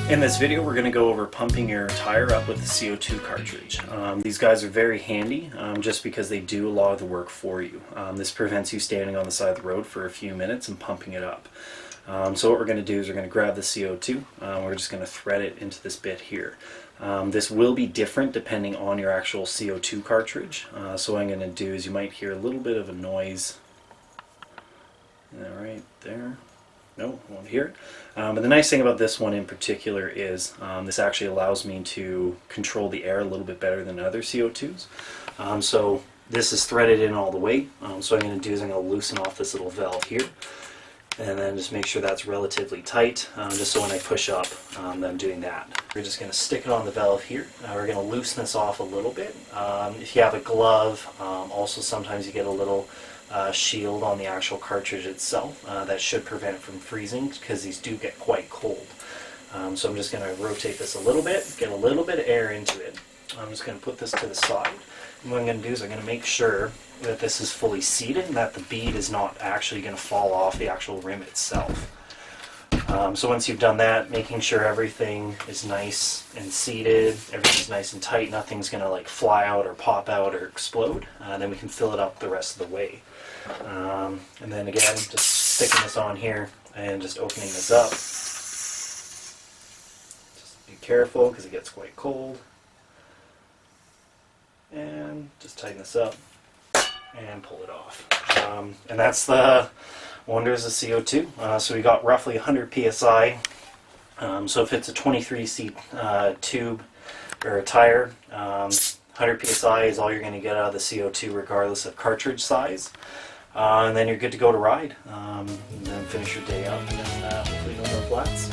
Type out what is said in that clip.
In this video we're going to go over pumping your tire up with the CO2 cartridge. These guys are very handy just because they do a lot of the work for you. This prevents you standing on the side of the road for a few minutes and pumping it up. So what we're going to do is we're going to grab the CO2, we're just going to thread it into this bit here. This will be different depending on your actual CO2 cartridge. So what I'm going to do is you might hear a little bit of a noise right there. No, won't hear it. But the nice thing about this one in particular is this actually allows me to control the air a little bit better than other CO2s. So this is threaded in all the way. So what I'm going to do is I'm going to loosen off this little valve here, and then just make sure that's relatively tight, just so when I push up, I'm doing that. We're just going to stick it on the valve here. We're going to loosen this off a little bit. If you have a glove, also sometimes you get a little shield on the actual cartridge itself. That should prevent it from freezing because these do get quite cold. So I'm just going to rotate this a little bit, get a little bit of air into it. I'm just going to put this to the side. And what I'm going to do is I'm going to make sure that this is fully seated and that the bead is not actually going to fall off the actual rim itself. So once you've done that, making sure everything is nice and seated, everything's nice and tight, nothing's going to like fly out or pop out or explode, then we can fill it up the rest of the way. And then again, just sticking this on here and just opening this up. Just be careful because it gets quite cold. And just tighten this up and pull it off. And that's the wonders of CO2. So we got roughly 100 psi. So if it's a 23C tube or a tire, 100 psi is all you're going to get out of the CO2 regardless of cartridge size. And then you're good to go to ride. And then finish your day up and then hopefully no more flats.